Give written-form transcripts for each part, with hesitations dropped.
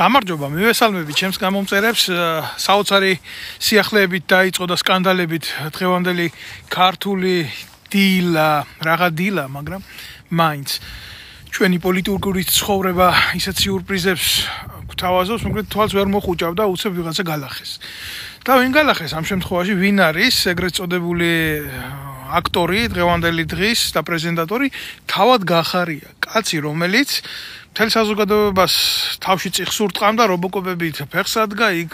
გამარჯობა, მივესალმები ჩემს გამომწერებს. საოცარი სიახლეებით დაიწყო და სკანდალებით დღევანდელი ქართული დილა, მაგრამ მაინც ჩვენი პოლიტიკური ცხოვრება ისეთ სიურპრიზებს გვთავაზობს, მაგრამ თვალს ვერ მოხუჭავდა, უცებ ვიღაცა გალახეს. და ვინ გალახეს ამ შემთხვევაში, ვინ არის ეგრეთ წოდებული აქტორი დღევანდელი დღის და პრეზენტატორი თავად გახარია, კაცი, რომელიც მთელ საზოგადოებას თავში წიხს ურტყამდა, რობოკოპებით ფეხს ადგა, იქ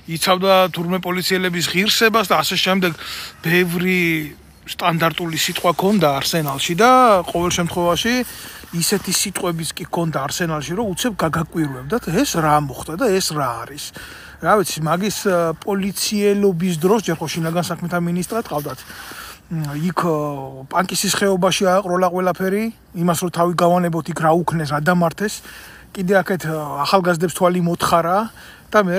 იცავდა თურმე პოლიციელების ღირსებას და ასე შემდეგ. ბევრი სტანდარტული სიტყვა ქონდა არსენალში და ყოველ შემთხვევაში ისეთი სიტყვებიც კი ქონდა არსენალში, რომ უცებ გაგაკვირვებდათ, ეს რა მოხდა და ეს რა არის. რა ვიცი, მაგის პოლიციელობის დროს ჯერ ხო შინაგან საქმეთა მინისტრად ყავდათ. იქ პანკისის ხეობაში ააყროლა ყველაფერი, იმას რომ თავი გავანებოთ იქ რა უქნეს, რა დამართეს, კიდე აქეთ ახალგაზრდებს თვალი მოთხარა და მე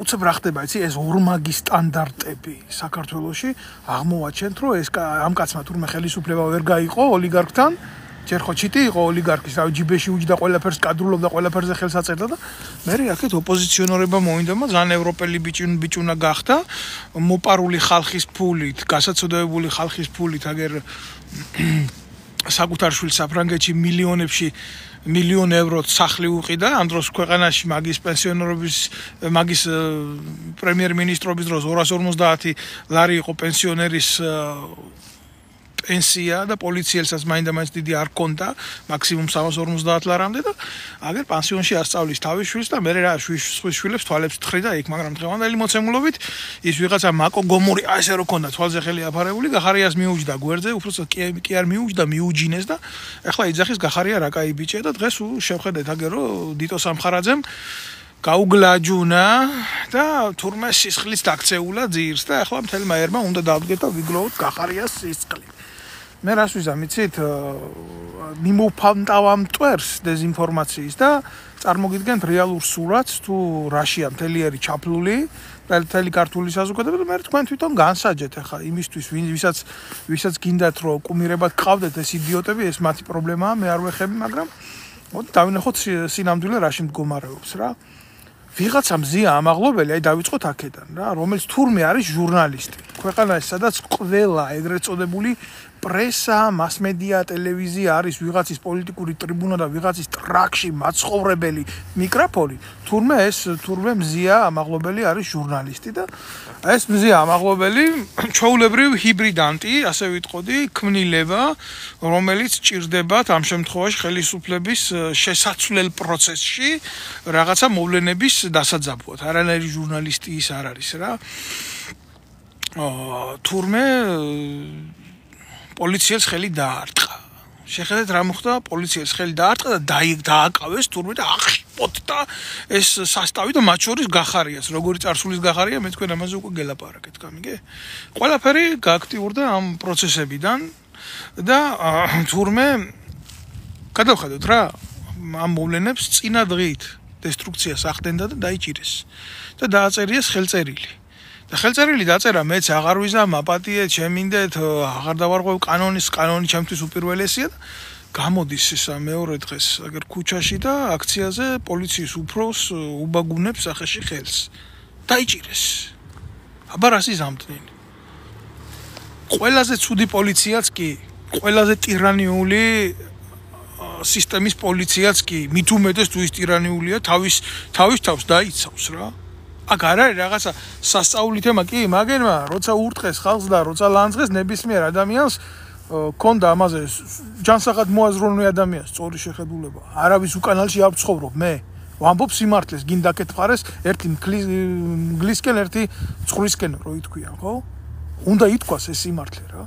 უცებ რა ხდება, იცი, ეს ორმაგი სტანდარტები საქართველოში აღმოვაჩენთ, რომ ეს ამ კაცმა თურმე ხელისუფლება ვერ გაიყო ოლიგარქთან, ჯერ ხო ჩიტი იყო ოლიგარქის, რავი, ჯიბეში უჯდა ყველაფერს, კადრულობდა ყველაფერზე ხელს აწერდა და მე აქეთ ოპოზიციონერება მოინდა, ძალიან ევროპელი ბიჭუნა გახდა, მოპარული ხალხის ფულით, გასაცოდებული ხალხის ფულით, აგერ საკუთარ შვილს საფრანგეთში მილიონ ევროთ სახლი უყიდა, ამ დროს ქვეყანაში მაგის პენსიონერობის, მაგის პრემიერ-მინისტრობის დროს 250 ლარი იყო პენსიონერის პენსია და პოლიციელსაც მაინდა-მაინც დიდი არ ქონდა, მაქსიმუმ 350 ლარამდე და აგერ პანსიონში ასწავლის თავის შვილს და მე რა სხვის შვილებს თვალებს თხრიდა იქ, მაგრამ დღევანდელი მოცემულობით ის ვიღაცა მაკო გომური ასე რო ქონდა თვალზე ხელი აფარებული, გახარიას მიუჯდა გვერდზე, უბრალოდ კი არ მიუჯდა, მიუჯინეს და ეხლა იძახის გახარია რა კაი ბიჭია და დღეს შევხედეთ აგერ რომ დიტო სამხარაძემ გაუგლაჯუნა და თურმე სისხლიც დაქცეულა ძირს და ეხლა მთელმა ერმა უნდა დავდგეთ და ვიგლოვოთ გახარიას სისხლი. მე რას ვიზამ, იცით, მიმოფანტავ მტვერს დეზინფორმაციის და წარმოგიდგენთ რეალურ სურათს თუ რაშია მთელი ერი ჩაფლული, მთელი ქართული საზოგადოება და მე თქვენ თვითონ განსაჯეთ ახლა იმისთვის, ვისაც გინდათ რომ კუმირებად გყავდეთ ეს იდიოტები, ეს მათი პრობლემაა, მე არ ვეხები, მაგრამ მოდი დავინახოთ სინამდვილე რაში მდგომარეობს რა. ვიღაცა მზია ამაღლობელი, აი დავიწყოთ აქედან რა, რომელიც თურმე არის ჟურნალისტი. ქვეყანაში, სადაც ყველა ეგრეთ წოდებული პრესა, მასმედია, ტელევიზია არის ვიღაცის პოლიტიკური ტრიბუნა და ვიღაცის ტრაქში მაცხოვრებელი მიკროფონი, თურმე მზია ამაღლობელი არის ჟურნალისტი და ეს მზია ამაღლობელი ჩვეულებრივ ჰიბრიდანტი, ასე ვიტყოდი, ქმნილება, რომელიც ჭირდებათ ამ შემთხვევაში ხელისუფლების შესაცვლელ პროცესში რაღაცა მოვლენების დასაძაბვად. არანაირი ჟურნალისტი ის არ არის რა. თურმე პოლიციელს ხელი დაარტყა. შეხედეთ რა მოხდა, პოლიციელს ხელი დაარტყა და დააკავეს თურმე და აღშიფოთ და ეს სასტავი და მათ შორის გახარიას, როგორი წარსულის გახარია, მე თქვენ ამაზე უკვე გელაპარაკეთ, გამიგე? ყველაფერი გააქტიურდა ამ პროცესებიდან და თურმე გადავხედოთ რა, ამ მოვლენებს წინა დღით დესტრუქციას ახდენდა და დაიჭირეს და დააწერიეს ხელწერილი. და ხელწერილი დაწერა, მეც აღარ ვიზამ, აპატიეთ, შემინდეთ, აღარ დავარღვევ კანონი ჩემთვის უპირველესია და გამოდის ისა მეორე დღეს აგერ ქუჩაში და აქციაზე პოლიციის უფროს უბაგუნებს სახეში ხელს. დაიჭირეს. აბა რას იზამთნილი? ყველაზე ცუდი პოლიციაც კი, ყველაზე ტირანიული სისტემის პოლიციაც კი, მით უმეტეს თუ ის ტირანიულია, თავის თავს დაიცავს რა. აქ არ არის რაღაცა სასწაული თემა კი, მაგერმა როცა ურტყეს ხალხს და როცა ლანძღეს ნებისმიერ ადამიანს ქონდა ამაზე ჯანსაღად მოაზროვნე ადამიანს სწორი შეხედულება. არავის უკანალში არ ვცხოვრობ მე. ვამბობ სიმართლეს, გინდა კეთფარეს, ერთი მგლისკენ, ერთი ცხრისკენ რო ითქვიან, ხო? უნდა ითქვას ეს სიმართლე რა.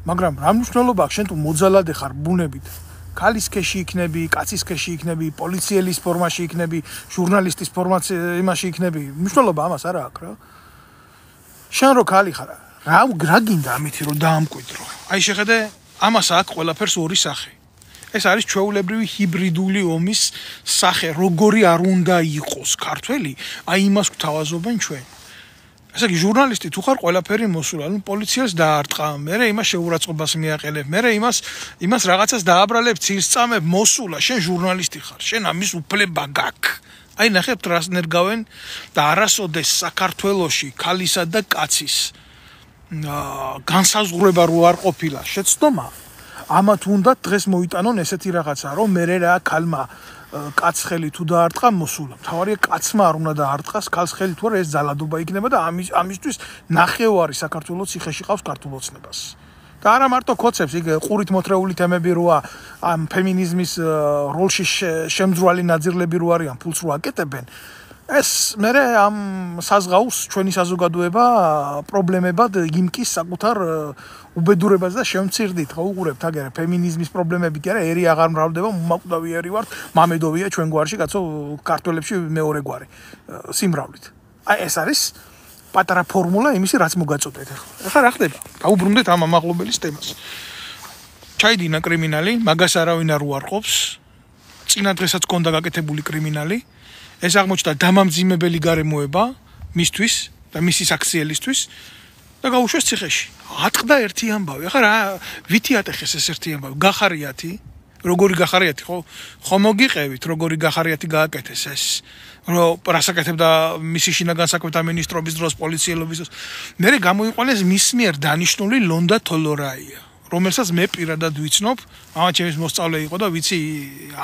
მაგრამ რა მნიშვნელობა აქვს შენ თუ მოძალადე ხარ ბუნებით? ქალის ქეში იქნები, კაცის ქეში იქნები, პოლიციელის ფორმაში იქნები, ჟურნალისტის იმაში იქნები, მნიშვნელობა ამას არ აქვს რა. შენ რო ქალი ხარ, რა გინდა ამითი რომ დაამკვიდრო? აი შეხედე, ამას აქვს ყველაფერს ორი სახე. ეს არის ჩვეულებრივი ჰიბრიდული ომის სახე, როგორი არ უნდა იყოს ქართველი, აი იმას გვთავაზობენ ჩვენ. ესე იგი ჟურნალისტი თუ ხარ ყველაფერი მოსულა, ნუ პოლიციას დაარტყა, მერე იმას შეურაცხყოფას მიაყენებ, მერე იმას რაღაცას დააბრალებ, ცილს წამებ, მოსულა, შენ ჟურნალისტი ხარ, შენ ამის უფლება გაქვს. აი ნახებთ რას ნერგავენ და არასოდეს საქართველოში ქალისა და კაცის განსაზღვრება რო არ ყოფილა შეცდომა ამათ უნდა დღეს მოიტანონ ესეთი რაღაცა რომ მე რა ქალმა კაც ხელი თუ დაარტყა მოსულა თავარია კაცმა არ უნდა დაარტყას ქალს ხელი თუ არა ეს ძალადობა იქნება და ამისთვის ნახევარი საქართველოს ციხეში ყავს ქართულოცნებას და არა მარტო კოცებს იქ ყურით მოთრეული თემები როა ამ ფემინიზმის როლში შემძრვალი ნაძირლები რო არიან ფულს რო აკეთებენ ეს მე ამ საზღაურს ჩვენი საზოგადოება პრობლემებად იმკის საკუთარ უბედურებას და შემცირდით ხო უყურებთ აგერე ფემინიზმის პრობლემები კი არა ერი აღარ მრავლდება მომაკვდავი ერი ვართ მამედოვია ჩვენ გვარში კაცო ქართველებში მეორე გვარი სიმრავლით აი ეს არის პატარა ფორმულა იმისი რაც მოგაწოდეთ ახლა რა ხდება დაუბრუნდეთ ამ ამაღლობელის თემას ჩაიდინა კრიმინალი მაგას არავინ არ უარყოფს წინა დღესაც კონდა გაკეთებული კრიმინალი ეს აღმოჩნდა დამამძიმებელი გარემოება მისთვის და მისი საქციელისთვის და გაუშვეს ციხეში ატყდა ერთი ამბავი ახლა რა ვითი ატეხეს ეს ერთი ამბავი გახარიათი როგორი გახარიათი ხო მოგიყევით როგორი გახარიათი გააკეთეს ეს რომ რასაკეთებდა მისი შინაგან საქმეთა მინისტრობის დროს პოლიციელობის დროს მე გამოიყვანეს მის მიერ დანიშნული ლონდა თოლორაია რომელსაც მე პირადად ვიცნობ ამა ჩემის მოსწავლე იყო და ვიცი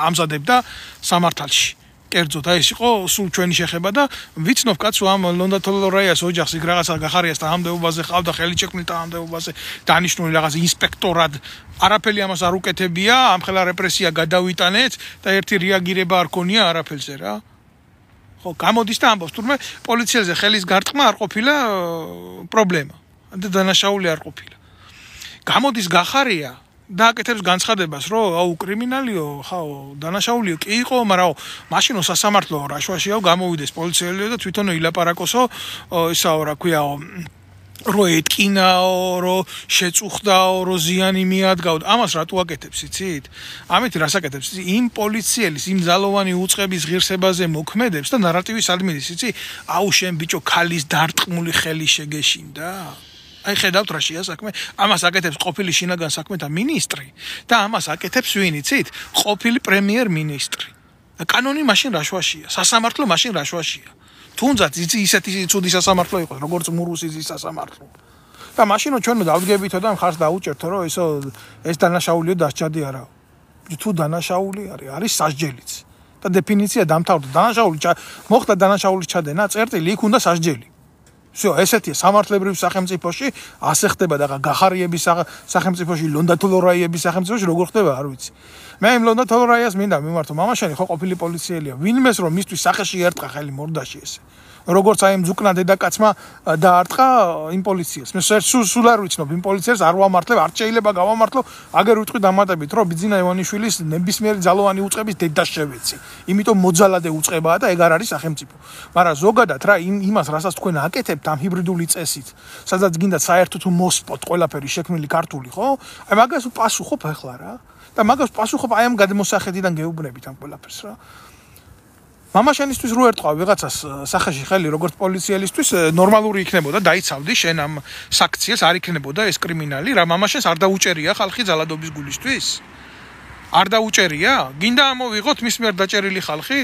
ამზადებდა სამართალში კერძოდ აი ეს იყო სულ ჩვენი შეხება და ვიცნობ კაცო ამ ლონდა თოლორაიას ოჯახს იქ რაღაცა გახარიას და ამდეობაზე ყავდა ხელი შექმნილ და ამდეობაზე დანიშნული რაღაც ინსპექტორად არაფერი ამას არ უკეთებია ამ ხელა რეპრესია გადავიტანეთ და ერთი რეაგირება არ ქონია არაფერზე რა ხო გამოდის და ამბობს თურმე პოლიციაზე ხელის გარტყმა არ ყოფილა პრობლემა და დანაშაული არ ყოფილა გამოდის გახარია და აკეთებს განცხადებას რომ აუ კრიმინალიო ხაო დანაშაულიო კი იყო მაგრამ მაშინო სასამართლო რაშვაშიაო გამოვიდეს პოლიციელიო და თვითონ ილაპარაკოსო ისაო რა ქვიაო რო ეთკინაო რო შეწუხდაო რო ზიანი მიადგაო ამას რატო აკეთებს იცით ამით რას აკეთებს იმ პოლიციელის იმ ძალოვანი უწყების ღირსებაზე მოქმედებს და ნარატივის ადმინის იცი აუ შენ ბიჭო ქალის დარტყმული ხელი შეგეშინდა აი ხედავთ რა შეა საქმე ამას აკეთებს ყოფილი შინაგან საქმეთა მინისტრი და ამას აკეთებს ვინ იცით ყოფილი პრემიერ-მინისტრი და კანონი მაშინ რაშვაშია სასამართლო მაშინ რაშვაშია თუნდაც ისეთი ცუდი სასამართლო იყო როგორც მურუსის სასამართლო და მაშინო ჩვენ დავდგებითო და მხარს დაუჭერთო რომ ეს დანაშაულიო დასჭადი არა თუ დანაშაული არის სასჯელიც და დეფინიცია დამთავრდა დანაშაული მოხდა დანაშაულის ჩადენა წერტილი იქ უნდა სასჯელი всё, ესეთია სამართლებრივ სახელმწიფოში ასე ხდება და გახარიების სახელმწიფოში ლონდა თოლორაიების სახელმწიფოში როგორ ხდება არ ვიცი. მე იმ ლონდა თოლორაიას მინდა მიმართო მამაშენი ხო ყოფილი პოლიციელია. ვინმეს რომ მისთვის სახეში ერტყა ხელი მორდაში ესე. როგორც აი იმ ზუკნა დედაკაცმა დაარტყა იმ პოლიციას. მე სულ არ ვიცნობ იმ პოლიციას არ ვამართლებ, არ შეიძლება გავამართლო, აგერ ვიტყვი დამატებით, რომ ბიძინა ივანიშვილის ნებისმიერი ძალოვანი უწყების დედა შევეცი. იმიტომ მოძალადე უწყებაა და ეგ არ არის სახელმწიფო. მაგრამ ზოგადად რა იმას რასაც თქვენ აკეთებთ ამ ჰიბრიდული წესით, სადაც გინდა საერთოდ თუ მოსპოთ ყველაფერი შექმნილი ქართული, ხო? აი მაგას პასუხობ ახლა რა. და მაგას პასუხობ აი ამ გადმოსახედიდან გეუბნებით ამ ყველაფერს რა. მამაშენისთვის რო ერტყვა ვიღაცას სახეში ხელი როგორც პოლიციელისთვის ნორმალური იქნებოდა დაიცავდი შენ ამ საქციელს არ იქნებოდა ეს კრიმინალი რა მამაშენს არ დაუჭერია ხალხი ძალადობის გულისთვის არ დაუჭერია გინდა ამოვიღოთ მის მიერ დაჭერილი ხალხი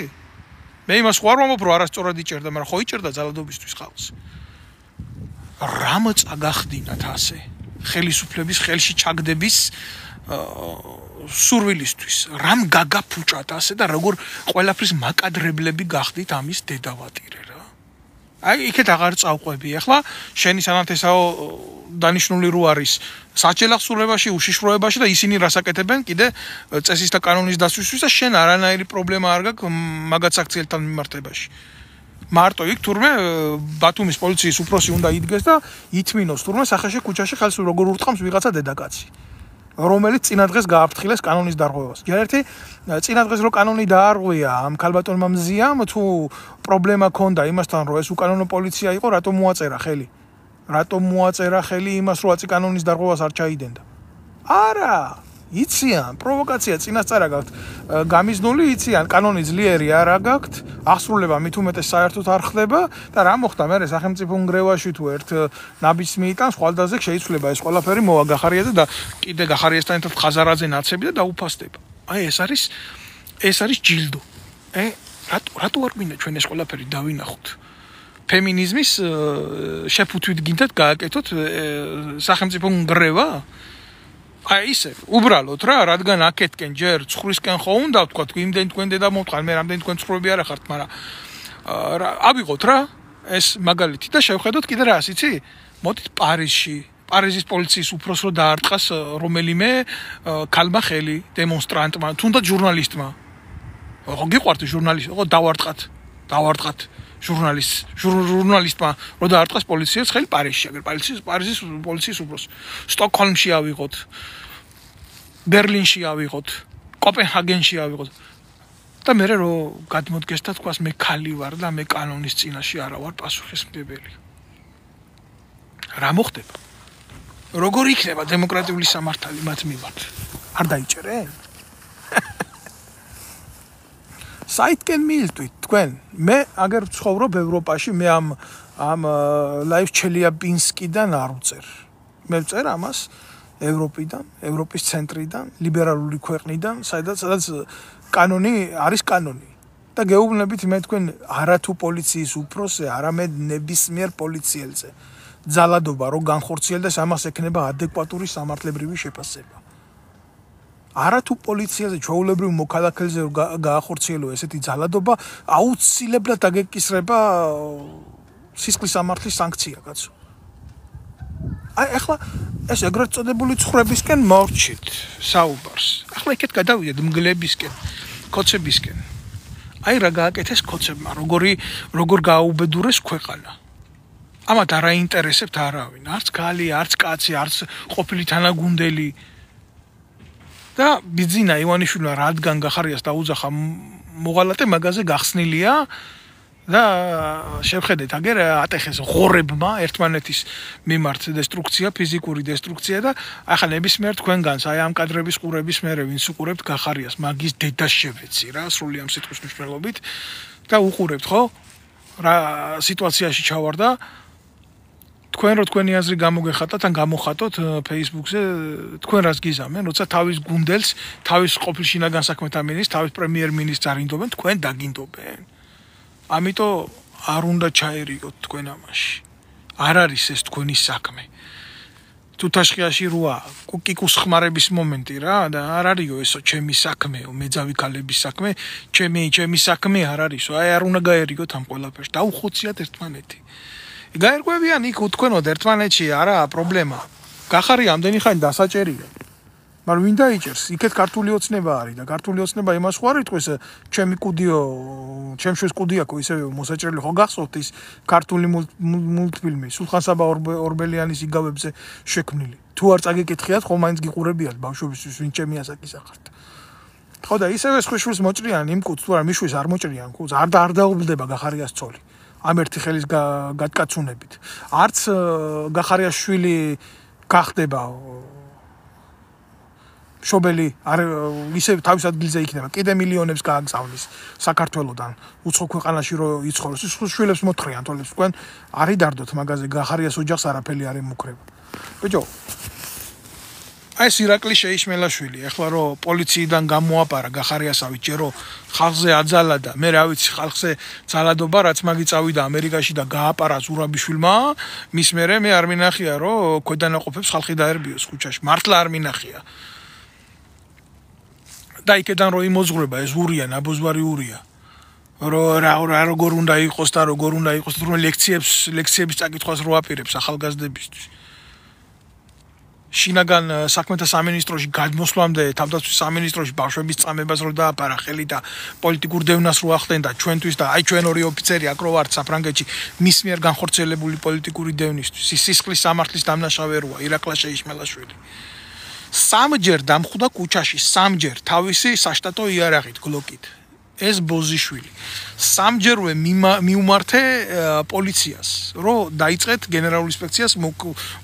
მე იმას ხო არ ვამბობ რომ არასწორად იჭერდა მაგრამ ხო იჭერდა ძალადობისთვის ხალხს რამ წაგახდინათ ასე ხელისუფლების ხელში ჩაგდების სურვილისთვის რამ გაგაფუჭათ ასე და როგორ ყველაფრის მაკადრებლები გახდით ამის დედავატირე რა აი იქეთ აღარ წავყვები ახლა შენი სანათესაო დანიშნული რო არის საჭელახსურებაში უშიშროებაში და ისინი რასაკეთებენ კიდე წესის და კანონის დასვისთვის და შენ არანაირი პრობლემა არ გაქვს მაგაც აქციელთან მიმართებაში მარტო იქ თურმე ბათუმის პოლიციის უფროსი უნდა იდგეს და ითმინოს თურმე სახეში ქუჩაში ხელს როგორ ურტყამს ვიღაცა დედაკაცი რომელიც წინადღეს გააფრთხილეს კანონის დარღვევას. ერთი წინადღეს რო კანონი დაარღვია ამ ქალბატონმა მზიამ თუ პრობლემა ქონდა იმასთან რომ ეს უკანონო პოლიცია იყო რატომ მოაწერა ხელი? რატომ მოაწერა ხელი იმას რომ აწი კანონის დარღვევას არ ჩაიდენდა? არა, იციან, პროვოკაცია წინასწარ გაქვთ გამიზნული იციან, კანონი ძლიერი არა გაქვთ, აღსრულება მით უმეტეს საერთოდ არ ხდება და რა მოხდა მე სახელმწიფო ნგრევაში თუ ერთ ნაბიჯს მიიტანს ხვალდაზე შეიცვლება ეს ყველაფერი მოვა გახარიაზე და კიდე გახარიასთან ერთად ხაზარაძე ნაცები და დაუფასდება. აი ეს არის ჯილდო. რატო არ გვინდა ჩვენ ეს ყველაფერი დავინახოთ? ფემინიზმის შეფუთვით გინდათ გააკეთოთ სახელმწიფო ნგრევა? აი ისე, უბრალოდ რა, რადგან აქეთკენ ჯერ ცხრისკენ ხო უნდა ვთქვა, იმდენ თქვენ დედა მომთხარ, მე რამდენი თქვენ ცხრები არ ახართ, მაგრამ ავიღოთ რა, ეს მაგალითი და შევხედოთ კიდე რას, იცი? მოდით პარიზში, პარიზის პოლიციის უფროსს რო დაარტყას რომელიმე ქალმა ხელი დემონსტრანტმა, თუნდაც ჟურნალისტმა. ხო გიყვართ ჟურნალისტი, ხო დავარტყათ ჟურნალისტმა რო დაარტყას პოლიციას ხელი პარიზში, აგერ პარიზის პოლიციის უფროსს. სტოკჰოლმში ავიღოთ, ბერლინში ავიღოთ, კოპენჰაგენში ავიღოთ. და მე რო გადმოდგეს და თქვას მე ქალი ვარ და მე კანონის წინაშე არა ვარ პასუხისმგებელი. რა მოხდება? როგორ იქნება დემოკრატიული სამართალი მათ მიმართ? არ დაიჭერენ? საითკენ მიილტვით თქვენ? მე აგერ ვცხოვრობ ევროპაში, მე ამ ლაივ ჩელიაბინსკიდან არ ვწერ. მე ვწერ ამას ევროპიდან, ევროპის ცენტრიდან, ლიბერალური ქვეყნიდან, სადაც კანონი არის კანონი. და გეუბნებით მე თქვენ არათუ პოლიციის უფროსზე, არამედ ნებისმიერ პოლიციელზე. ძალადობა რო განხორციელდეს, ამას ექნება ადეკვატური სამართლებრივი შეფასება. არათუ პოლიციაზე ჩვეულებრივ მოქალაქეზე გაახორციელო ესეთი ძალადობა, აუცილებლად აგეკისრება სისხლის სამართლის სანქცია, კაცო. აი ახლა ეს ეგრეთ წოდებული ცხრებისკენ მორჩით საუბარს. ახლა იქეთ გადავიდეთ მგლებისკენ, კოცებისკენ. აი რა გააკეთეს კოცებმა, როგორ გააუბედურეს ქვეყანა. ამათ არ აინტერესებთ არავინ, არც ქალი, არც კაცი, არც ყოფილი თანაგუნდელი. და ბიძინა ივანიშვილმა რადგან გახარიას დაუძახა მოღალატე მაგაზე გახსნილია და შევხედეთ აგერ ატეხეს ღორებმა ერთმანეთის მიმართ დესტრუქცია, ფიზიკური დესტრუქცია და ახლა ნებისმიერ თქვენგანს აი ამ კადრების ყურების მერე ვინც უყურებთ გახარიას მაგის დედას შევეცი რა სრული ამ სიტყვის მნიშვნელობით და უყურებთ ხო რა სიტუაციაში ჩავარდა თქვენ რო თქვენი აზრი გამოგეხატათ ან გამოხატოთ Facebook-ზე თქვენ რას გიზამენ როცა თავის გუნდელს თავის ყოფილ შინაგან საქმეთა მინისტრს თავის პრემიერ-მინისტრს არინდობენ თქვენ დაგინდობენ ამიტომ არ უნდა ჩაერიგოთ თქვენ ამაში არ არის ეს თქვენი საქმე თუთაშხიაში როა კუკიკუს ხმარების მომენტი რა და არ არისო ესო ჩემი საქმეო მეძავი ქალების საქმე ჩემი საქმე არ არისო აი არ უნდა გაერიგოთ ამ ყველაფერს დაუხოციათ ერთმანეთი გაერკვევიან იქ უთქვენოდ ერთმანეთში არაა პრობლემა. გახარია ამდენი ხანი დასაჭერია. მაგრამ ვინ დაიჭერს? იქეთ ქართული ოცნება არის და ქართული ოცნება იმას ხო არ იტყვის ჩემი კუდიო, ჩემშვის კუდიაკო ისევე მოსაჭრელი ხო გახსოვთ ის ქართული მულტფილმი სულხან-საბა ორბელიანის იგავებზე შექმნილი. თუ არ წაგეკითხიათ ხო მაინც გიყურებიათ ბავშვებისთვის ვინ ჩემი ასაკის ახართ. ხო და ისევე სხვიშვილს მოჭრიან იმ კუდს თუ არა მიშვის არ მოჭრიან კუდს არ დაუბლდება გახარიას ცოლი. ამ ერთი ხელის გადკაცუნებით. არც გახარიას შვილი გახდება შობელი არ ისე თავის ადგილზე იქნება. კიდე მილიონებს გააგზავნის საქართველოდან უცხო ქვეყანაში რო იცხოვროს. ის შვილებს მოთხრიან თოლებს თქვენ არი დარდოთ მაგაზე გახარიას ოჯახს არაფერი არ ემუქრება. ბიჭო აი ირაკლი შეიშმელაშვილი ეხლა რო პოლიციიდან გამოაპარა გახარიასავით ჯერო ხალხზე აძალა და მე რა ვიცი ხალხზე ძალადობა რაც მაგი წავიდა ამერიკაში და გააპარა ზურაბიშვილმა მის მერე მე არ მინახია რომ ქვედანაყოფებს ხალხი დაერბიოს ხუჩაში მართლა არ მინახია და იქედან რო იმოძღვრება ეს ურია ნაბოზვარი ურია რა როგორ უნდა იყოს და როგორ უნდა იყოს რომ ლექციების წაკითხვას რო აპირებს ახალგაზრდებისთვის შინაგან საქმეთა სამინისტროში გადმოსვლამდე თავდაცვის სამინისტროში ბავშვების წამებას რო დააპარა ხელი და პოლიტიკურ დევნას რო ახდენდა ჩვენთვის და აი ჩვენ ორი ოფიცერი აქ რო ვართ საფრანგეთში მის მიერ განხორციელებული პოლიტიკური დევნისთვის ის სისხლის სამართლის დამნაშავე როა ირაკლი შეიშმელაშვილი სამჯერ დამხვდა კუჩაში სამჯერ თავისი საშტატო იარაღით გლოკით ეს ბოზიშვილი სამჯერვე მიუმართე პოლიციას რომ დაიწყეთ გენერალურ ინსპექციას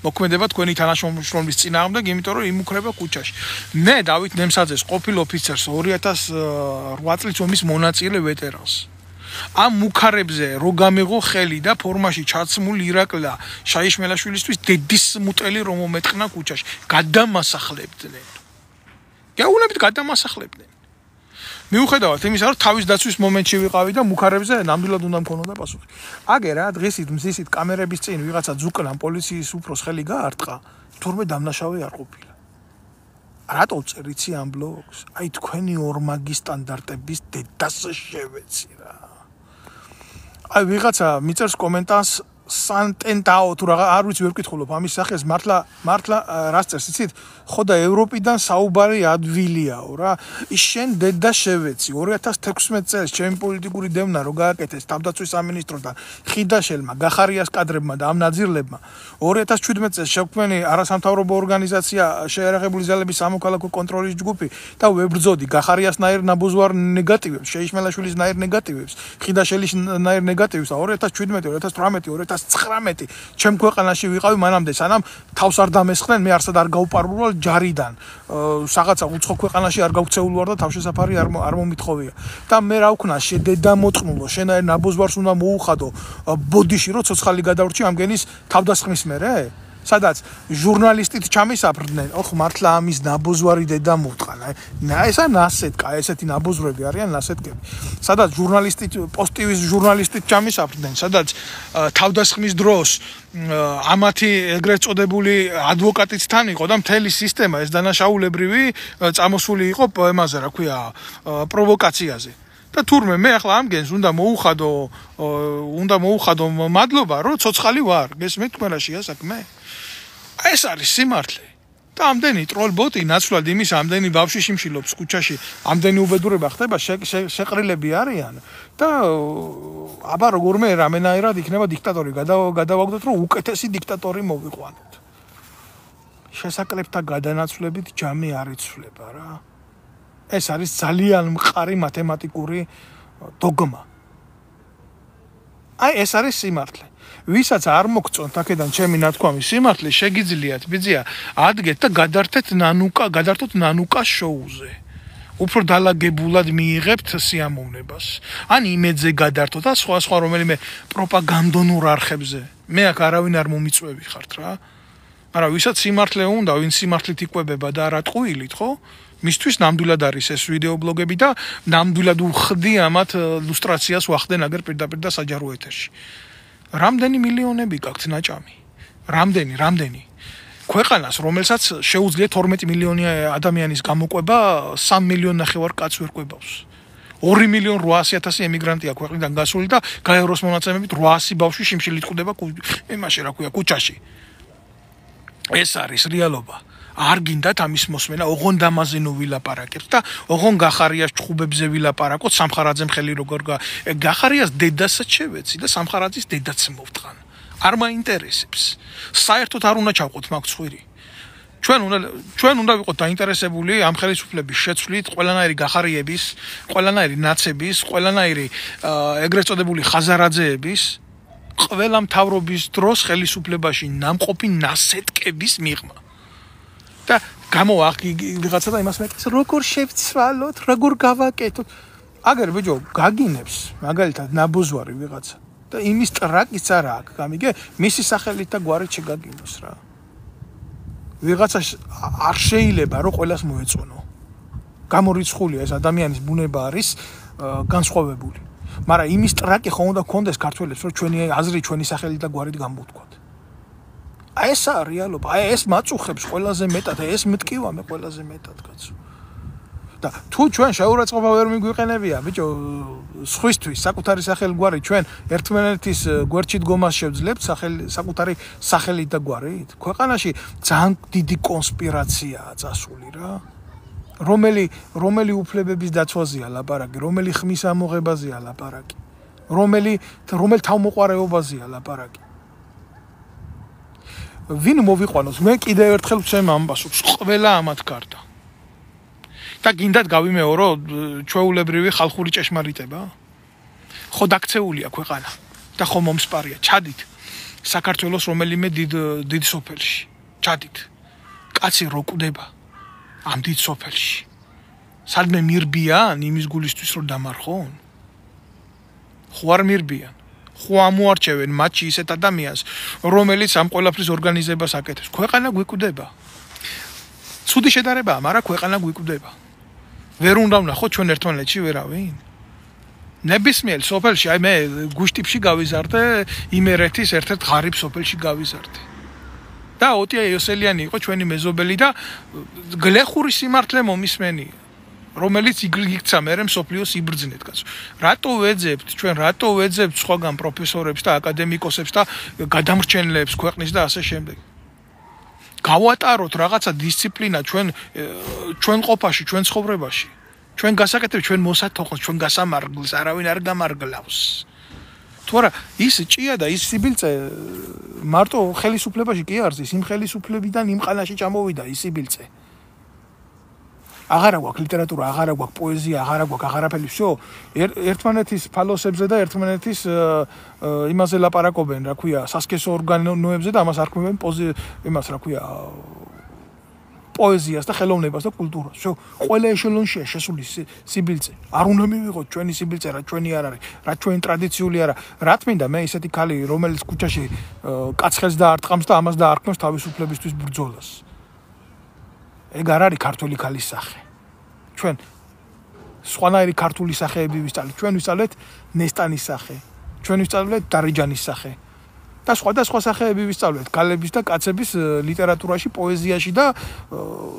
მოქმედება თქვენი თანაშრომლის წინააღმდეგ იმიტომ რომ იმუქრება კუჩაში მე დავით ნემსაძეს ყოფილ ოფიცერს 2008 წლის ომის მონაწილე ვეტერანს ამ მუქარებზე რო გამეღო ხელი და ფორმაში ჩაცმული ირაკლა შეიშმელაშვილისთვის დედის მუტელი რომ მომეთყნა კუჩაში გადამასახლებდნენ გეუბნებით გადამასახლებდნენ მიუხედავად იმისა, რომ თავის დაცვის მომენტში ვიყავი და მუქარებზე ნამდვილად უნდა მქონოდა პასუხი. აგერ რა დღისით მზისით კამერების წინ ვიღაცა ძუკნამ პოლიციის უფროს ხელი გაარტყა, თურმე დამნაშავე არ ყოფილა. რატო წერიცი ამ ბლოგს? აი თქვენი ორმაგი სტანდარტების დედას შევეცი რა. აი ვიღაცა მიწერს კომენტარს სანტენტაო თუ რა არ ვიცი ვერ ვკითხულობ ამის სახეს მართლა რას წერს იცით ხო და ევროპიდან საუბარი ადვილიაო რა ის შენ დედა შევეცი 2016 წელს ჩემი პოლიტიკური დევნა რო გააკეთეს თავდაცვის სამინისტროდან ხიდაშელმა გახარიას კადრებმა და ამ ნაძირლებმა 2017 წელს შექმნილი არასამთავრობო ორგანიზაცია შეერაღებული ძალების სამოქალაქო კონტროლის ჯგუფი და ვებრძოდი გახარიასნაირ ნაბუზვარ ნეგატივებს შეიშმელაშვილის ნაირ ნეგატივებს ხიდაშელის ნაირ ნეგატივებს და 2017 2018 2019 ჩემ ქვეყანაში ვიყავი მანამდე სანამ თავს არ დამესხნენ მე არსად არ გავპარულვარ ჯარიდან რაღაცა უცხო ქვეყანაში არ გავქცეულ ვარ და თავშესაფარი არ მომითხოვია და მე რა ვქნა შედედა მოწყნულო შენაერ ნაბუზვარს უნდა მოუხადო ბოდიში რო ცოცხალი გადავრჩი ამგენის თავდასხმის მერე სადაც ჟურნალისტით ჩამისაფრდნენ ოხ მართლა ამის ნაბუზვარი დედა მოვტყანა ესა ნასეტკა ესეთი ნაბუზვრები არიან ნასეტკები სადაც ჟურნალისტით პოსტივის ჟურნალისტით ჩამისაფრდნენ სადაც თავდასხმის დროს ამათი ეგრეთ წოდებული ადვოკატიც თან იყო და მთელი სისტემა ეს დანაშაულებრივი წამოსული იყო ემაზე რა ქვია პროვოკაციაზე და თურმე მე ახლა ამგენს უნდა მოუხადო მადლობა რომ ცოცხალი ვარ გესმით თქვენაშია საქმე ეს არის სიმართლე და ამდენი ტროლბოტი ნაცვლად იმის ამდენი ბავშვი შიმშილობს ქუჩაში ამდენი უბედურება ხდება შეყრილები არიან და აბა როგორმე რამენაირად იქნება დიქტატორი გადავაგდოთ რომ უკეთესი დიქტატორი მოვიყვანოთ შესაკლებთა გადანაცვლებით ჯამი არ იცვლება რა ეს არის ძალიან მყარი მათემატიკური დოგმა აი ეს არის სიმართლე ვისაც არ მოგწონთ აქედან ჩემი ნათქვამი სიმართლე შეგიძლიათ ბიძია ადგეთ და გადართოთ ნანუკა შოუზე უფრო დალაგებულად მიიღებთ სიამოვნებას ან იმედზე გადართოთ და სხვა რომელიმე პროპაგანდონურ არხებზე მე აქ არავინ არ მომიწვევი ხართ რა მაგრამ ვისაც სიმართლე უნდა ვინ სიმართლით იკვებება და არა ტყუილით ხო მისთვის ნამდვილად არის ეს ვიდეო ბლოგები და ნამდვილად უხდი ამათ ილუსტრაციას ვახდენ აგერ პირდაპირ და საჯარო ეთერში რამდენი მილიონები გაქვთ ნაჭამი რამდენი ქვეყანას რომელსაც შეუძლია 12 მილიონი ადამიანის გამოყვება 3 მილიონი ნახევარ კაცს ვერ ყვებავს 2.800.000 ემიგრანტია ქვეყნიდან გასული და გაევროს მონაცემებით 800 ბავშვი შიმშილით ყვდება იმაში რა ქვია ქუჩაში ეს არის რეალობა არ გინდათ ამის მოსმენა ოღონ დამაზენო ვილაპარაკებს და ოღონ გახარიას ჭხუბებზე ვილაპარაკოთ სამხარაძემ ხელი როგორ გახარიას დედასაც შევეცი და სამხარაძის დედაც მოვტყან არ მაინტერესებს საერთოდ არ უნდა ჩავყოთ მაგ ცხვირი ჩვენ უნდა ვიყოთ დაინტერესებული ამ ხელისუფლების შეცვლით ყველანაირი გახარიების ყველანაირი ნაცების ყველანაირი ეგრეთ წოდებული ხაზარაძეების ყველა მთავრობის დროს ხელისუფლებაში ნამყოფი ნასეტკების მიღმა და გამოახი ვიღაცა და იმას მეტყვის როგორ შევცვალოთ როგორ გავაკეთოთ აგერ ბიჭო გაგინებს მაგალითად ნაბუზვარი ვიღაცა და იმის ტრაკიც არა აქვს გამიგე მისი სახელით და გვარით შეგაგინოს რა ვიღაცა არ შეიძლება რომ ყველას მოეწონო გამორიცხულია ეს ადამიანის ბუნება არის განსხვავებული მაგრამ იმის ტრაკი ხო უნდა გქონდეს ქართველებს რომ ჩვენი აზრი ჩვენი სახელით და გვარით გამოვთქვათ აი ეს არის რეალობა აი ეს მაწუხებს ყველაზე მეტად ეს მტკივა მე ყველაზე მეტად კაცო და თუ ჩვენ შეურაცხყოფა ვერ მიგვიყენებია ბიჭო სხვისთვის საკუთარი სახელგვარი ჩვენ ერთმანეთის გვერდში დგომას შევძლებთ საკუთარი სახელით და გვარით ქვეყანაში ძალიან დიდი კონსპირაციაა წასული რა რომელი უფლებების დაცვაზეა ლაპარაკი რომელი ხმის ამოღებაზეა ლაპარაკი რომელ თავმოყარეობაზეა ლაპარაკი ვინ მოვიყვანოს მე კიდევ ერთხელ ვცემ ამბასობს ყველა ამათ გარდა და გინდათ გავიმეორო ჩვეულებრივი ხალხური ჭეშმარიტება ხო დაქცეულია ქვეყანა და ხო მომსპარია ჩადით საქართველოს რომელიმე დიდ სოფელში ჩადით კაცი რო კვდება ამ დიდ სოფელში სადმე მირბიან იმის გულისთვის რომ დამარხონ ხო არ მირბიან ხო ამოარჩევენ მათში ისეთ ადამიანს რომელიც ამ ყველაფრის ორგანიზებას აკეთებს ქვეყანა გვიკვდება ცუდი შედარებაა მაგრამ ქვეყანა გვიკვდება ვერ უნდა ვნახოთ ჩვენ ერთმანეთში ვერავინ? ნებისმიერ სოფელში, აი მე გუშტიპში გავიზარდე, იმერეთის ერთ-ერთ ღარიბ სოფელში გავიზარდე. და ოტია იოსელიანი იყო ჩვენი მეზობელი და გლეხური სიმართლე მომისმენია, რომელიც იქცა მერე მსოფლიოს იბრძნეთ კაცო. რატო ვეძებთ ჩვენ, რატო ვეძებთ სხვაგან პროფესორებს და აკადემიკოსებს და გადამრჩენლებს ქვეყნის და ასე შემდეგ. გავატაროთ რაღაცა დისციპლინა ჩვენ ყოფაში, ჩვენ ცხოვრებაში. ჩვენ გასაკეთებ, ჩვენ მოსათოხოს, ჩვენ გასამარგლს არავინ არ გამარგლავს. თორე ის ჭია და ის სიბილწე მარტო ხელისუფლებაში კი არის, იმ ხელისუფლებიდან იმ ყანაში ჩამოვიდა ის სიბილწე. აღარა გვაქვს ლიტერატურა, აღარა გვაქვს პოეზია, აღარა გვაქვს აღარაფერი, всё. ერთმანეთის ფალოსებზე და ერთმანეთის იმაზე ლაპარაკობენ, რა ქვია, სასქესო ორგანოებზე და ამას არ ქმნიან იმას, რა ქვია, პოეზიას და ხელოვნებას და კულტურას. всё, ყველა ეშელონშია შესული სიბილწე. არ უნდა მივიღოთ ჩვენი სიბილწე, რა ჩვენი არ არის, რა ჩვენი ტრადიციული არა. რა თმინდა მე ისეთი ქალი, რომელიც ქუჩაში კაცხელს და არტყამს და ამას და არქმევს თავისუფლებისთვის ბრძოლას. ეგ არ არის ქართული ქალის სახე. ჩვენ სხვანაირი ქართული სახეები ვისწავლეთ. ჩვენ ვისწავლეთ ნესტანის სახე, ჩვენ ვისწავლეთ დარეჯანის სახე. და სხვადასხვა სახეები ვისწავლეთ ქალების და კაცების ლიტერატურაში, პოეზიაში და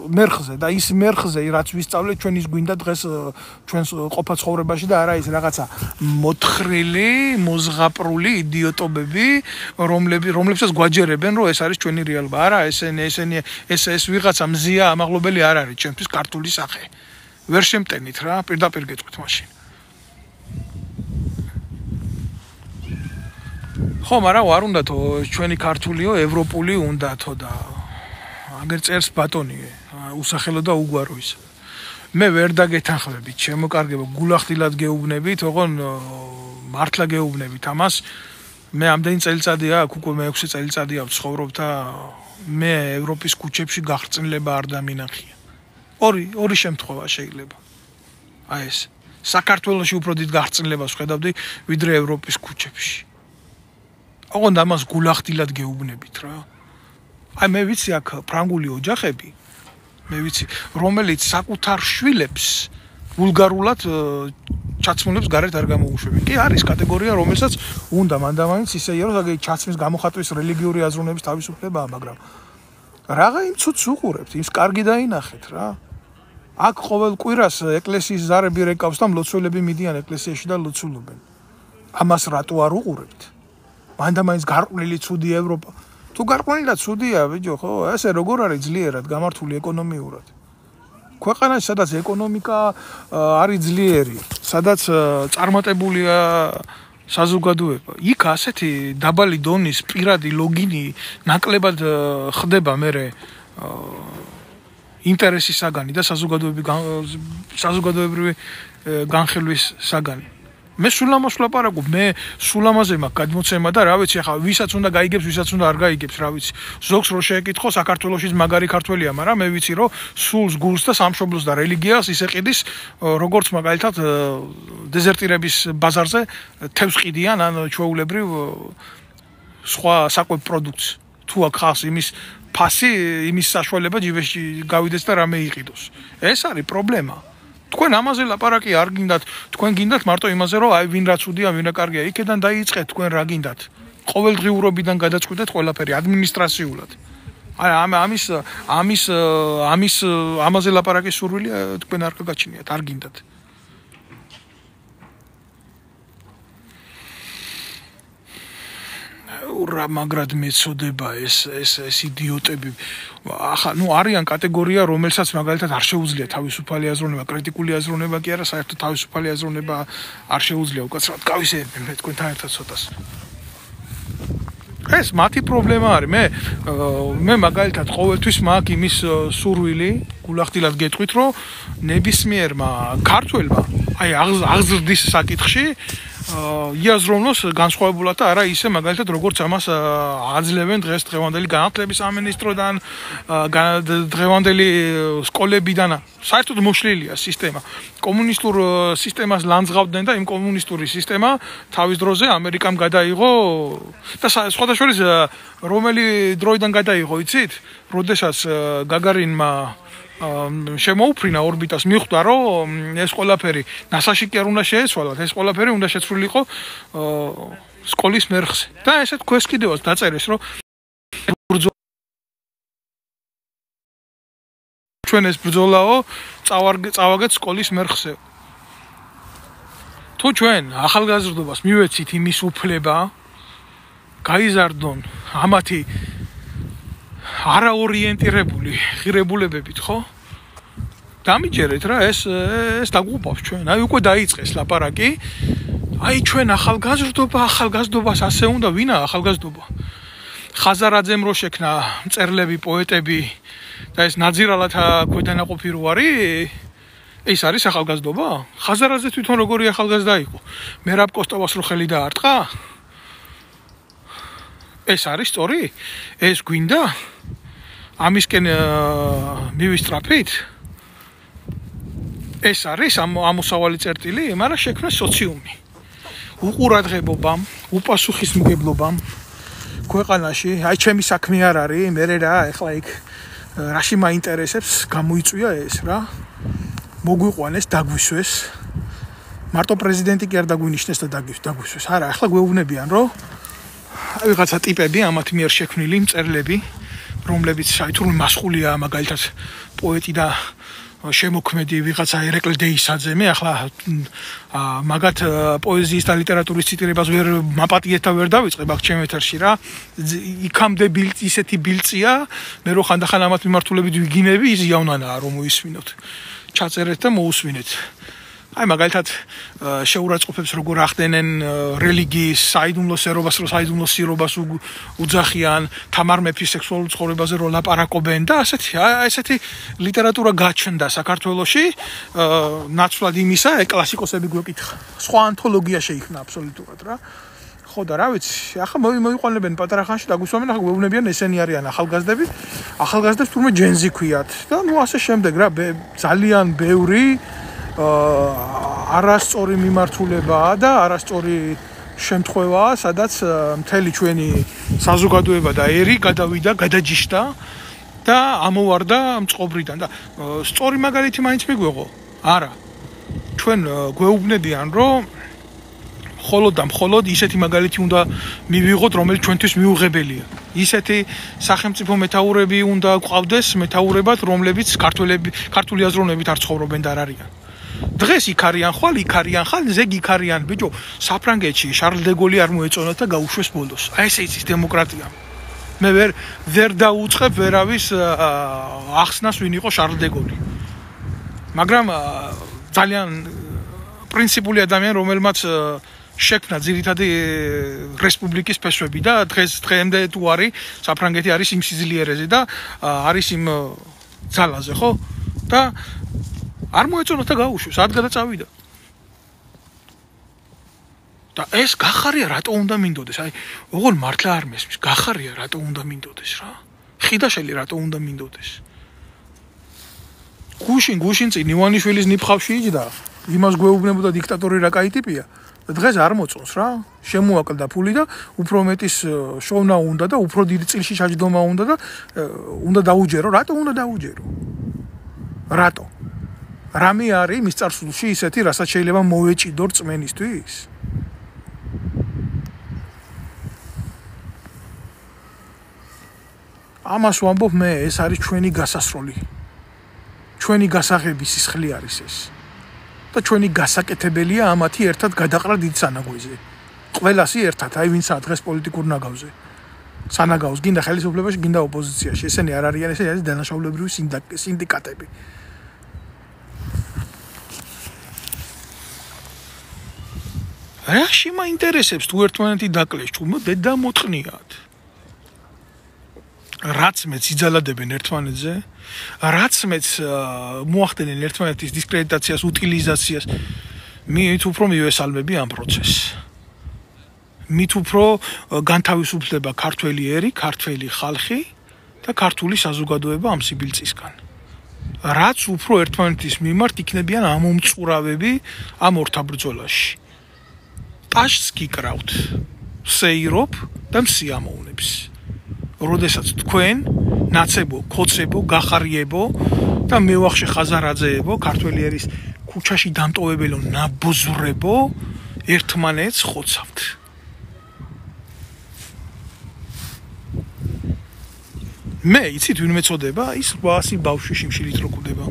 მერხზე და ის მერხზე რაც ვისწავლეთ ჩვენ ის გვინდა დღეს ჩვენს ყოფა ცხოვრებაში და არა ის რაღაცა მოთხრილი, მოზღაპრული იდიოტობები, რომლებსაც გვაჯერებენ რომ ეს არის ჩვენი რეალობა. არა, ეს ვიღაცა მზია ამაღლობელი არ არის ჩვენთვის ქართული სახე. ვერ შემტენით რა, პირდაპირ გეტყვით მაშინ. ხო, მაგრამ არ უნდათო ჩვენი ქართულიო, ევროპული უნდათო და აგერ წერს ბატონი, უსახელო და უგვარო ის. მე ვერ დაგეთანხმებით, შემოკარგება, გულახდილად გეუბნებით, ოღონ მართლა გეუბნებით ამას. მე ამდენი წელიწადია აქ, უკვე მე-6 წელიწადია ვცხოვრობ და მე ევროპის ქუჩებში გახრწნილება არ დამინახია. ორი შემთხვევა შეიძლება. აი ეს. საქართველოში უფრო დიდ გახრწნილებას ვხედავდი, ვიდრე ევროპის ქუჩებში. ოღონდ ამას გულახდილად გეუბნებით რა. აი მე ვიცი აქ ფრანგული ოჯახები, მე ვიცი, რომელიც საკუთარ შვილებს ვულგარულად ჩაცმულებს გარეთ არ გამოუშვებენ. კი არის კატეგორია, რომელსაც უნდა მანდამაინც ისე იარო, აგე ჩაცმის გამოხატვის რელიგიური აზროვნების თავისუფლებაა, მაგრამ რაღა იმ ცუდს უყურებთ, ის კარგი დაინახეთ რა. აქ ყოველ კვირას ეკლესიის ზარები რეკავს და მლოცველები მიდიან ეკლესიაში და ლოცულობენ. ამას რატო არ უყურებთ? მანდამაინც გარყვნილი ცუდი ევროპა. თუ გარყვნილი და ცუდია, ბიჭო, ხო, ესე როგორ არის ძლიერად გამართული ეკონომიურად? ქვეყანაში, სადაც ეკონომიკა არის ძლიერი, სადაც წარმატებულია საზოგადოება, იქ ასეთი დაბალი დონის პირადი ლოგინი ნაკლებად ხდება მერე ინტერესის საგანი და საზოგადოებრივი განხილვის საგანი. მე სულ ამას ვლაპარაკობ, მე სულ ამაზე მაქვს გადმოცემა და რა ვიცი, ახლა ვისაც უნდა გაიგებს, ვისაც უნდა არ გაიგებს, რა ვიცი. ზოგს რო შეეკითხო, საქართველოშიც მაგარი ქართველია, მაგრამ მე ვიცი, რომ სულს, გულს და სამშობლოს და რელიგიას ისე ყიდის, როგორც მაგალითად დეზერტირების ბაზარზე თევზს ყიდიან, ან ჩვეულებრივ სხვა საკვებ პროდუქტს. თუ აქ ხავს იმის ფასი, იმის საშუალება ჯიბეში გავიდეს და რამე იყიდოს. ეს არის პრობლემა. თქვენ ამაზე ლაპარაკი არ გინდათ, თქვენ გინდათ მარტო იმაზე, რომ აი ვინ რა ცუდია, ვინ რა კარგია, იქედან დაიწყეთ თქვენ რა გინდათ. ყოველდღიურობიდან გადაწყვეტეთ ყველაფერი ადმინისტრაციულად. აი ამაზე ლაპარაკის სურვილი თქვენ არ გაგაჩნიათ, არ გინდათ. ურა მაგრად მეწოდება ეს იდიოტები. ახლა არიან კატეგორია, რომელსაც მაგალითად არ შეუძლია თავისუფალი აზროვნება, კრიტიკული აზროვნება კი არა, საერთოდ თავისუფალი აზროვნება არ შეუძლია უკაცრავად გავისეებენ მე თქვენთან ერთად ცოტას. ეს მათი პრობლემა არის. მე მაგალითად ყოველთვის მაქვს იმის სურვილი, გულახდილად გეტყვით, რომ ნებისმიერმა ქართველმა აი აღზრდის საკითხში იაზროვნოს განსხვავებულად და არა ისე მაგალითად როგორც ამას აძლევენ დღევანდელი განათლების სამინისტროდან, დღევანდელი სკოლებიდან. საერთოდ მოშლილია სისტემა. კომუნისტურ სისტემას ლანძღავდნენ და იმ კომუნისტური სისტემა თავის დროზე ამერიკამ გადაიღო და სხვადასხვა რომელი დროიდან გადაიღო, იცით? როდესაც გაგარინმა შემოუფრინა ორბიტას, მიხვდა რომ ეს ყველაფერი NASA-ში კი არ უნდა შეეცვალათ, ეს ყველაფერი უნდა შეცვლილიყო სკოლის მერხზე. და ესეთ ქვეს კიდევაც დაწერეს, რომ ჩვენ ეს ბრძოლაო წავაგეთ სკოლის მერხზე. თუ ჩვენ ახალგაზრდობას მივეცით იმის უფლება, გაიზარდონ ამათი არაორიენტირებული ღირებულებებით, ხო? დამიჯერეთ რა, ეს დაგუყავს ჩვენ. აი უკვე დაიწყეს ლაპარაკი. აი ჩვენ ახალგაზრდობას ასე უნდა, ვინა ახალგაზრდობა? ხაზარაძემ რო შექმნა მწერლები, პოეტები და ეს ნაძირალათა ქვედანაყოფი რო არის, ეს არის ახალგაზრდობა? ხაზარაძე თვითონ როგორი ახალგაზრდა იყო? მერაბ კოსტავას რო ხელი დაარტყა? ეს არის სწორი? ეს გვინდა? ამისკენ მივისტრაფით? ეს არის ამოსავალი წერტილი, მაგრამ შექმნა სოციუმი. უყურადღებობამ, უპასუხისმგებლობამ ქვეყანაში, აი ჩემი საქმე არ არის, მე რა, ეხლა იქ რაში მაინტერესებს, გამოიწვია ეს რა. მოგვიყვანეს, დაგვისვეს. მარტო პრეზიდენტი კი არ დაგვინიშნეს და დაგვისვეს. არა, ეხლა გვეუბნებიან, რომ აი ვიღაცა ტიპები ამათ მიერ შექმნილი მწერლები, რომლებიც აი თურმე მასხულია, მაგალითად პოეტი და შემოქმედი ვიღაცა ერეკლე დეისაძე, მე ახლა მაგათ პოეზიის და ლიტერატურის ციტირებას ვერ მაპატიეთ და ვერ დავიწყებ აქ ჩემ ეთერში რა. იქამდე ისეთი ბილწია, მე რო ხანდახან ამათ მიმართულებით ვიგინები, ის იავნანაა რომ მოისმინოთ. ჩაწერეთ და მოусმინეთ. აი მაგალითად შეურაცხყოფებს როგორ ახდენენ რელიგიის საიდუმლო სერობას, რომ საიდუმლო სირობას უძახიან, თამარ მეფის სექსუალურ ცხოვრებაზე რომ ლაპარაკობენ და ასეთი ლიტერატურა გაჩნდა საქართველოში, ნაცვლად იმისა, კლასიკოსები გვეკითხა. სხვა ანთოლოგია შეიქმნა აბსოლუტურად რა. ხო და რა ვიცი, ახლა მოიყვანებენ პატარა ხანში დაგვისვამენ, ახლა გვეუბნებიან ესენი არიან ახალგაზრდები. ახალგაზრდებს თურმე ჯენზი ქვიათ და ნუ ასე შემდეგ რა, ძალიან ბევრი არასწორი მიმართულებაა და არასწორი შემთხვევაა, სადაც მთელი ჩვენი საზოგადოება და ერი გადავიდა, გადაჯიშდა და ამოვარდა მწყობრიდან და სწორი მაგალითი მაინც მიგვეღო. არა. ჩვენ გვეუბნებიან, რომ მხოლოდ ისეთი მაგალითი უნდა მივიღოთ, რომელიც ჩვენთვის მიუღებელია. ისეთი სახელმწიფო მეთაურები უნდა გვყავდეს, მეთაურებად, რომლებიც ქართული აზროვნებით არ ცხოვრობენ და არ არიან. დღეს იქ არიან ხვალ, ზეგ იქ არიან, ბიჭო, საფრანგეთში შარლ დე გოლი არ მოეწონათ და გაუშვეს ბოლოს. აი ესე იცის დემოკრატია. მე ვერ დაუწყებ ვერავის ახსნას ვინ იყო შარლ დე გოლი. მაგრამ ძალიან პრინციპული ადამიანი, რომელმაც შექმნა ძირითადი რესპუბლიკის ფესვები და დღემდე თუ არის საფრანგეთი არის იმ სიძლიერეზე და არის იმ ძალაზე, ხო? და არ მოეწონათ და გაუშვეს, ადგადა წავიდა. და ეს გახარია რატო უნდა მინდოდეს? აი, ოღონ მართლა არ მესმის, გახარია რატო უნდა მინდოდეს რა? ხიდაშელი რატო უნდა მინდოდეს? გუშინ წინ ივანიშვილის ნიფხავში იჯდა, იმას გვეუბნებოდა დიქტატორი რა კაი ტიპია. და დღეს არ მოწონს რა, შემოაკლდა ფული და უფრო მეტის შოვნა უნდა და უფრო დიდი წილში ჩაჯდომა უნდა და უნდა დაუჯერო. რატო უნდა დაუჯერო? რატო? რამე არის მის წარსულში ისეთი, რასაც შეიძლება მოვეჭიდო რწმენისთვის? ამას ვამბობ მე, ეს არის ჩვენი გასასროლი. ჩვენი გასაღების სისხლი არის ეს. და ჩვენი გასაკეთებელია ამათი ერთად გადაყრა დიდ სანაგვეზე. ყველასი ერთად, აი ვინცაა დღეს პოლიტიკურ ნაგავზე. სანაგავს გინდა ხელისუფლებაში, გინდა ოპოზიციაში. ესენი არ არიან, ესენი არის დანაშაულებრივი სინდიკატები. რაში მაინტერესებს თუ ერთმანეთი დაკლეს, თუ დედა მოწყნიათ. რაც მეც იძალადებენ ერთმანეთზე, რაც მეც მოახდენენ ერთმანეთის დისკრედიტაციას, უტილიზაციას, მით უფრო მივესალმები ამ პროცესს. მით უფრო განთავისუფლდება ქართველი ერი, ქართველი ხალხი და ქართული საზოგადოება ამ სიბილწისგან. რაც უფრო ერთმანეთის მიმართ იქნებიან ამომწყურავები ამ ორთაბრძოლაში. ტაშს გიკრავთ, სეირობ და მსიამოვნებს. როდესაც თქვენ ნაცებო, ქოცებო, გახარიებო და მევახშე ხაზარაძეებო, ქართველი ერის ქუჩაში დამტოვებელო ნაბოზრებო, ერთმანეთს ხოცავთ. მე იცით ვინ მეწოდება? ის 800 ბავშვი შიმშილით რო კვდება.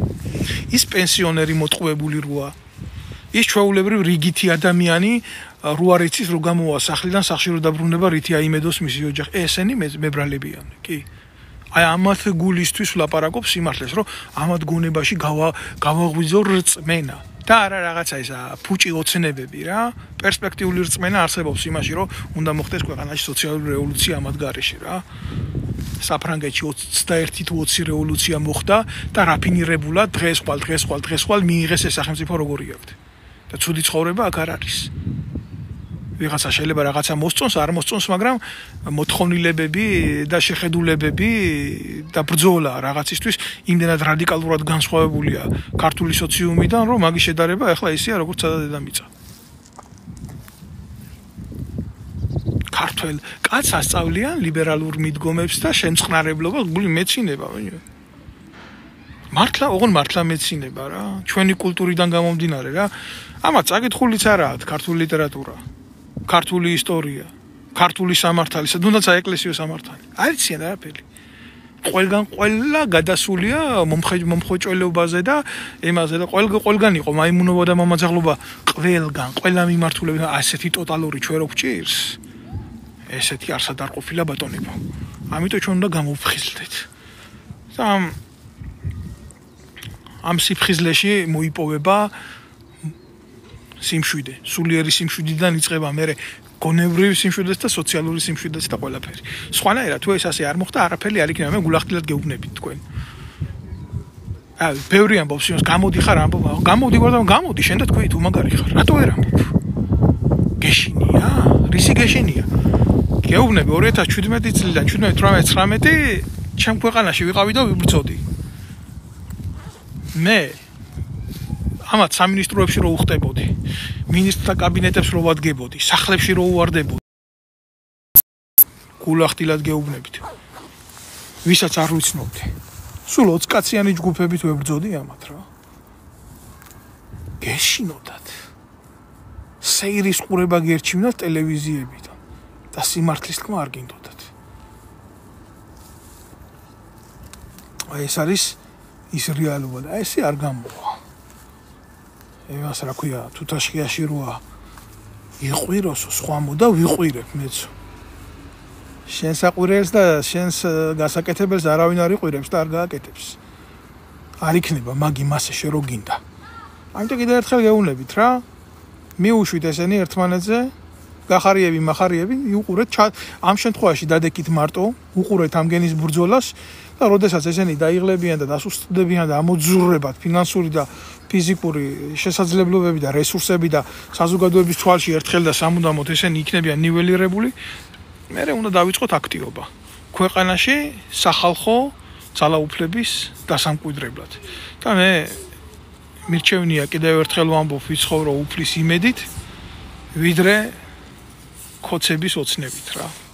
ის პენსიონერი მოტყუებული როა. ის ჩვეულებრივ რიგითი ადამიანი რო არ იცის რო გამოვა სახლიდან სახლში რო დაბრუნება რითი აიმედოს მისი ოჯახი. ესენი მებრალებიან, კი. აი ამათ გულისთვის ვლაპარაკობ სიმართლეს, რომ ამათ გონებაში გავაღვიძო რწმენა. და არა რაღაცა ისა ფუჭი ოცნებები რა. პერსპექტიული რწმენა არსებობს იმაში, რომ უნდა მოხდეს ქვეყანაში სოციალური რევოლუცია ამათ გარეშე რა. საფრანგეთში 21 თუ 20 რევოლუცია მოხდა და რაფინირებულად დღეს-ხვალ მიიღეს ეს სახელმწიფო როგორი აქვს. და ცუდი ცხოვრება აქ არ არის. ვიღაცა შეიძლება რაღაცა მოსწონს, არ მოსწონს, მაგრამ მოთხოვნილებები და შეხედულებები და ბრძოლა რაღაცისთვის იმდენად რადიკალურად განსხვავებულია ქართული სოციუმიდან, რომ მაგის შედარება ახლა ისეა, როგორც სადა დედამიწა. ქართველ კაცს ასწავლიან ლიბერალურ მიდგომებს და შემწყნარებლობას გული მეცინება. მართლა მეცინება რა. ჩვენი კულტურიდან გამომდინარე რა. ამათ წაკითხულიც არა აქვს ქართული ლიტერატურა. ქართული ისტორია, ქართული სამართალი, თუნდაც აეკლესიო სამართალი. არ იციან არაფერი. ყველა გადასულია მომხოჭველობაზე და იმაზე და ყველგან იყო მაიმუნობა და მამაძაღლობა ყველა მიმართულებით ასეთი ტოტალური ჩვენ რო გვჭირს. ესეთი არსად არ ყოფილა ბატონებო. ამიტომ ჩვენ უნდა გამოვფხიზლდეთ. და ამ სიფხიზლეში მოიპოვება სიმშვიდე, სულიერი სიმშვიდიდან იწყება მე გონებრივი სიმშვიდეს და სოციალური სიმშვიდეს და ყველაფერი. სხვანაირად თუ ეს ასე არ მოხდა, არაფერი არ იქნება, მე გულახდილად გეუბნებით თქვენ. ბევრი ამბობს იმას, გამოდი ხარ ამბობ, გამოდი ვარ და გამოდი, შენ და თქვი თუ მაგარი ხარ. რატო ვერ ამბობ? გეშინია? რისი გეშინია? გეუბნები 2017 წლიდან 17-18-19 ჩემ ქვეყანაში ვიყავი და ვიბრძოდი. მე ამათ სამინისტროებში რო უხდებოდი, მინისტრთა კაბინეტებს რო ვადგებოდი, სახლებში რო უვარდებოდი. გულახდილად გეუბნებით. ვისაც არ ვიცნობდი. სულ 20 კაციანი ჯგუფებით ვებრძოდი ამათ რა. გეშინოდათ. სეირის ყურება გერჩივნათ ტელევიზიებიდან და სიმართლის თქმა არ გინდოდათ. აი ეს არის ის რეალობა და ესე არ გამოვა. იმას რა ქვია, თუთაშხიაში როა იყვიროსო, სხვა მოდა ვიყვირებ მეცო. შენს აყვირებს და შენს გასაკეთებელს არავინ არ იყვირებს და არ გააკეთებს. არ იქნება მაგი მასე შე რო გინდა. ამიტომ კიდევ ერთხელ გეუბნებით რა. მიუშვით ესენი ერთმანეთზე, გახარიები, מחარიები, უყურეთ ამ შემთხვევაში დადეკით მარტო, უყურეთ ამგენის ბრძოლას და როდესაც ესენი დაიღლებიან და დასუსტდებიან და ამოძურებათ ფინანსური და ფიზიკური შესაძლებლობები და რესურსები და საზოგადოების თვალში ერთხელ და სამუდამოდ ესენი იქნებიან ნიველირებული, მერე უნდა დავიწყოთ აქტივობა. ქვეყანაში სახალხო ძალაუფლების დასამკვიდრებლად. და მე მირჩევნია კიდევ ერთხელ ვამბობ ვიცხოვრო უფლის იმედით, ვიდრე ქოცების ოცნებით რა.